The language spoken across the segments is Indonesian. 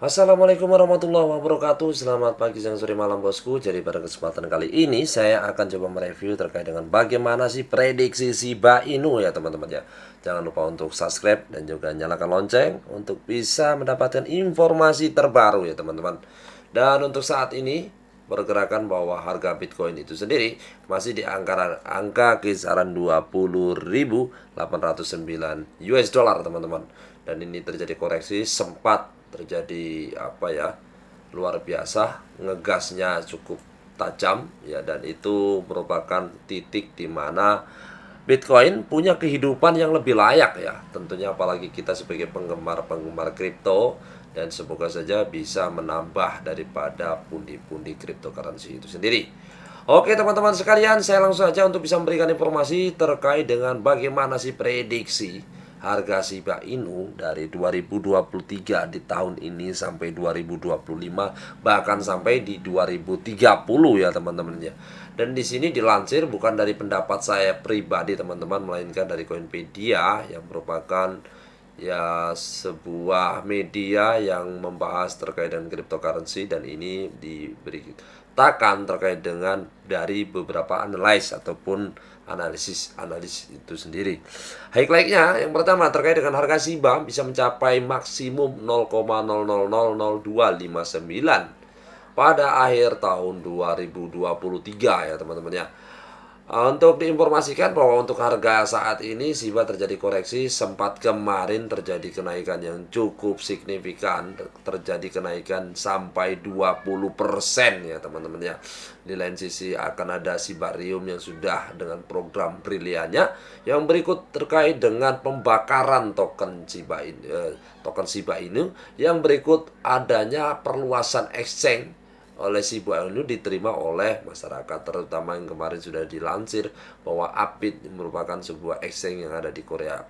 Assalamualaikum warahmatullahi wabarakatuh. Selamat pagi, siang, sore, malam bosku. Jadi pada kesempatan kali ini saya akan coba mereview terkait dengan bagaimana sih prediksi Shiba Inu ya teman-teman ya. Jangan lupa untuk subscribe dan juga nyalakan lonceng untuk bisa mendapatkan informasi terbaru ya teman-teman. Dan untuk saat ini pergerakan bahwa harga Bitcoin itu sendiri masih di angka kisaran 20.809 US dollar teman-teman. Dan ini terjadi koreksi, sempat terjadi apa ya, luar biasa, ngegasnya cukup tajam ya, dan itu merupakan titik di mana Bitcoin punya kehidupan yang lebih layak ya tentunya, apalagi kita sebagai penggemar kripto, dan semoga saja bisa menambah daripada pundi-pundi cryptocurrency itu sendiri. Oke teman-teman sekalian, saya langsung saja untuk bisa memberikan informasi terkait dengan bagaimana sih prediksi harga Shiba Inu dari 2023 di tahun ini sampai 2025, bahkan sampai di 2030 ya teman-teman ya. Dan di sini dilansir bukan dari pendapat saya pribadi teman-teman, melainkan dari Coinpedia yang merupakan ya sebuah media yang membahas terkait dengan cryptocurrency, dan ini diberitakan terkait dengan dari beberapa analis ataupun analisis itu sendiri. Highlightnya yang pertama terkait dengan harga Shiba bisa mencapai maksimum 0,000259 pada akhir tahun 2023 ya teman-teman ya. Untuk diinformasikan bahwa untuk harga saat ini Shiba terjadi koreksi, sempat kemarin terjadi kenaikan yang cukup signifikan, terjadi kenaikan sampai 20% ya teman-teman ya. Di lain sisi akan ada Shibarium yang sudah dengan program briliannya yang berikut terkait dengan pembakaran token Shiba Inu, yang berikut adanya perluasan exchange oleh Shiba Inu diterima oleh masyarakat, terutama yang kemarin sudah dilansir bahwa Upbit merupakan sebuah exchange yang ada di Korea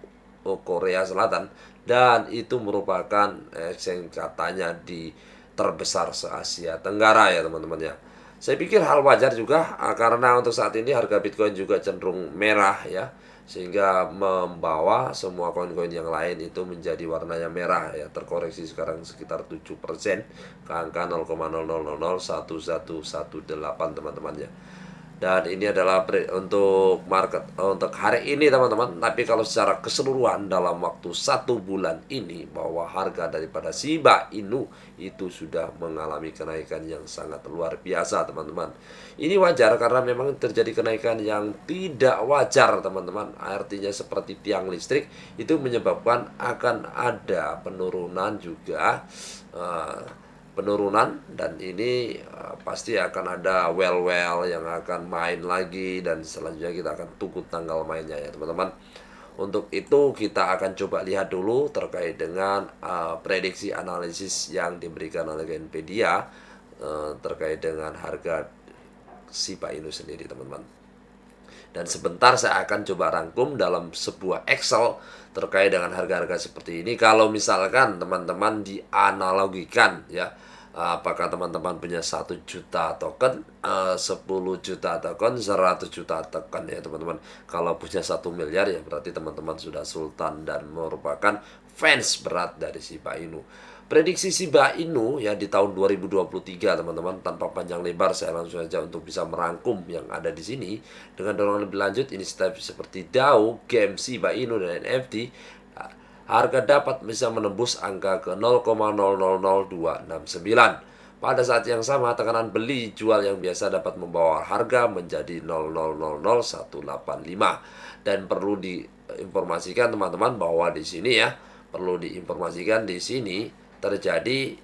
Selatan, dan itu merupakan exchange katanya di terbesar se Asia Tenggara ya teman-teman ya. Saya pikir hal wajar juga karena untuk saat ini harga Bitcoin juga cenderung merah ya, sehingga membawa semua koin-koin yang lain itu menjadi warnanya merah ya, terkoreksi sekarang sekitar 7% ke angka 0,00011118 teman-teman ya. Dan ini adalah untuk market untuk hari ini teman-teman. Tapi kalau secara keseluruhan dalam waktu 1 bulan ini, bahwa harga daripada Shiba Inu itu sudah mengalami kenaikan yang sangat luar biasa teman-teman. Ini wajar karena memang terjadi kenaikan yang tidak wajar teman-teman. Artinya seperti tiang listrik itu menyebabkan akan ada penurunan juga, dan ini pasti akan ada well yang akan main lagi, dan selanjutnya kita akan tunggu tanggal mainnya ya teman-teman. Untuk itu kita akan coba lihat dulu terkait dengan prediksi analisis yang diberikan oleh Genpedia terkait dengan harga Shiba Inu sendiri teman-teman. Dan sebentar saya akan coba rangkum dalam sebuah Excel terkait dengan harga-harga seperti ini. Kalau misalkan teman-teman dianalogikan ya, apakah teman-teman punya 1 juta token, 10 juta token, 100 juta token ya teman-teman. Kalau punya 1 miliar ya berarti teman-teman sudah sultan dan merupakan fans berat dari Shiba Inu. Prediksi Shiba Inu ya di tahun 2023 teman-teman, tanpa panjang lebar saya langsung saja untuk bisa merangkum yang ada di sini. Dengan dorongan lebih lanjut, ini step seperti DAO, game Shiba Inu dan NFT, harga dapat bisa menembus angka ke 0,000269. Pada saat yang sama, tekanan beli jual yang biasa dapat membawa harga menjadi 0,000185. Dan perlu diinformasikan teman-teman bahwa di sini ya, terjadi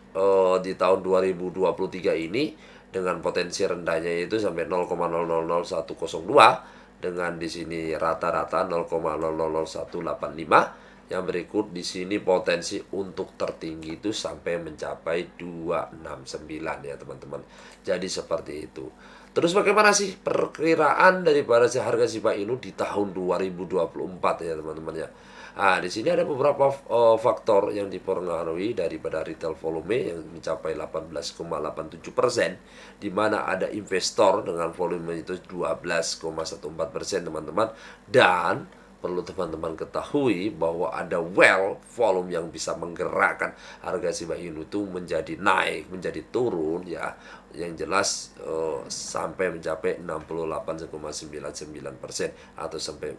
di tahun 2023 ini dengan potensi rendahnya itu sampai 0,000102, dengan di sini rata-rata 0,000185. Yang berikut di sini potensi untuk tertinggi itu sampai mencapai 269 ya teman-teman. Jadi seperti itu. Terus bagaimana sih perkiraan daripada harga Shiba Inu di tahun 2024 ya teman-teman ya. Nah, di sini ada beberapa faktor yang dipengaruhi daripada retail volume yang mencapai 18,87%, di mana ada investor dengan volume itu 12,14% teman-teman, dan perlu teman-teman ketahui bahwa ada volume yang bisa menggerakkan harga Shiba Inu itu menjadi naik, menjadi turun ya. Yang jelas sampai mencapai 68,99% atau sampai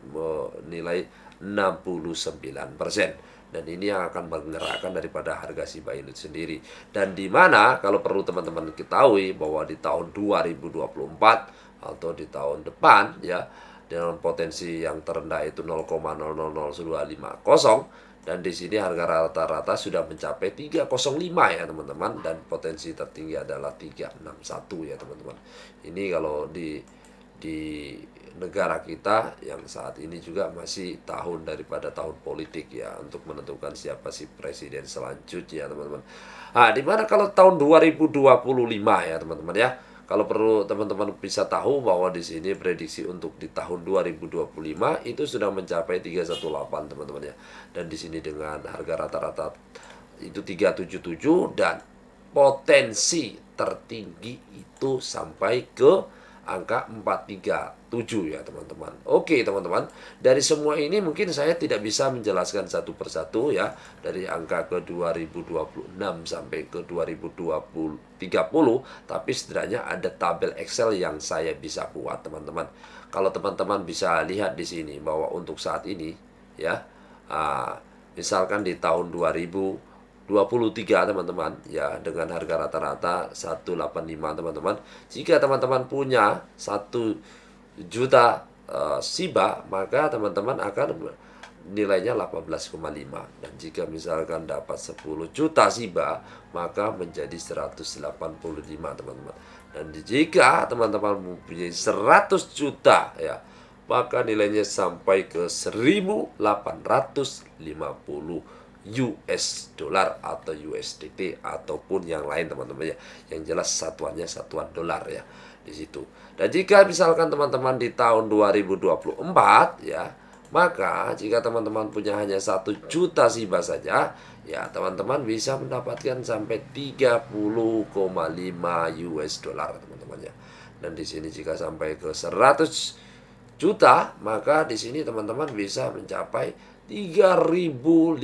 nilai 69%. Dan ini yang akan menggerakkan daripada harga Shiba Inu sendiri. Dan di mana kalau perlu teman-teman ketahui bahwa di tahun 2024 atau di tahun depan ya, dengan potensi yang terendah itu 0,000250, dan di sini harga rata-rata sudah mencapai 305 ya teman-teman, dan potensi tertinggi adalah 361 ya teman-teman. Ini kalau di negara kita yang saat ini juga masih tahun daripada tahun politik ya, untuk menentukan siapa sih presiden selanjutnya teman-teman. Nah, dimana kalau tahun 2025 ya teman-teman ya, kalau perlu teman-teman bisa tahu bahwa di sini prediksi untuk di tahun 2025 itu sudah mencapai 318 teman-teman ya. Dan di sini dengan harga rata-rata itu 377, dan potensi tertinggi itu sampai ke angka 437 ya teman-teman. Oke teman-teman, dari semua ini mungkin saya tidak bisa menjelaskan satu persatu ya, dari angka ke 2026 sampai ke 2030, tapi setidaknya ada tabel Excel yang saya bisa buat teman-teman. Kalau teman-teman bisa lihat di sini bahwa untuk saat ini ya, misalkan di tahun 2023 teman-teman ya, dengan harga rata-rata 185 teman-teman. Jika teman-teman punya 1 juta Shiba, maka teman-teman akan nilainya 18,5. Dan jika misalkan dapat 10 juta Shiba, maka menjadi 185 teman-teman. Dan jika teman-teman mempunyai 100 juta ya, maka nilainya sampai ke 1850 US dollar atau USDT ataupun yang lain teman-teman ya. Yang jelas satuannya satuan dolar ya di situ. Dan jika misalkan teman-teman di tahun 2024 ya, maka jika teman-teman punya hanya 1 juta Shiba saja ya, teman-teman bisa mendapatkan sampai 30,5 US dollar teman-teman ya. Dan di sini jika sampai ke 100 juta, maka di sini teman-teman bisa mencapai 3050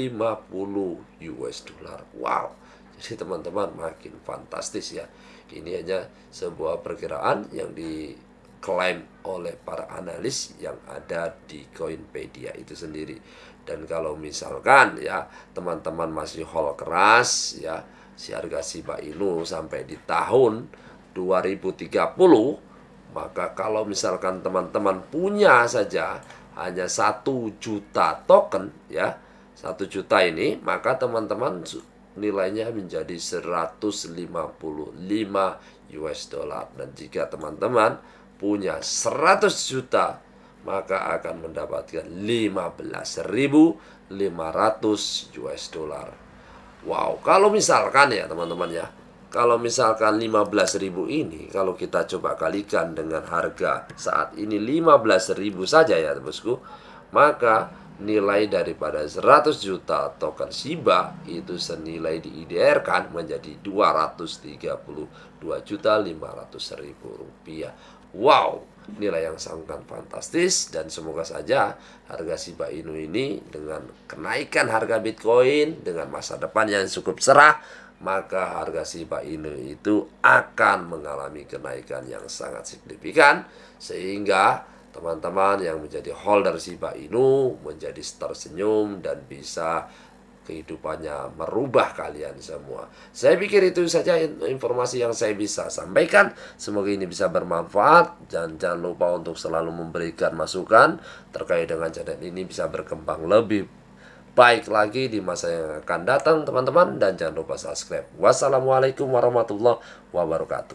US dollar. Wow. Jadi teman-teman makin fantastis ya. Ini hanya sebuah perkiraan yang diklaim oleh para analis yang ada di Coinpedia itu sendiri. Dan kalau misalkan ya teman-teman masih hold keras ya, si harga Shiba Inu sampai di tahun 2030, maka kalau misalkan teman-teman punya saja hanya 1 juta token ya, 1 juta ini, maka teman-teman nilainya menjadi 155 US dollar. Dan jika teman-teman punya 100 juta, maka akan mendapatkan 15.500 US dollar. Wow, kalau misalkan ya teman-teman ya, kalau misalkan 15.000 ini, kalau kita coba kalikan dengan harga saat ini 15.000 saja ya bosku, maka nilai daripada 100 juta token Shiba itu senilai di-IDR-kan menjadi 232.500.000 rupiah. Wow, nilai yang sangat fantastis. Dan semoga saja harga Shiba Inu ini dengan kenaikan harga Bitcoin, dengan masa depan yang cukup cerah, maka harga Shiba Inu itu akan mengalami kenaikan yang sangat signifikan, sehingga teman-teman yang menjadi holder Shiba Inu menjadi tersenyum dan bisa kehidupannya merubah kalian semua. Saya pikir itu saja informasi yang saya bisa sampaikan. Semoga ini bisa bermanfaat, dan jangan lupa untuk selalu memberikan masukan terkait dengan channel ini bisa berkembang lebih baik lagi di masa yang akan datang teman-teman. Dan jangan lupa subscribe. Wassalamualaikum warahmatullahi wabarakatuh.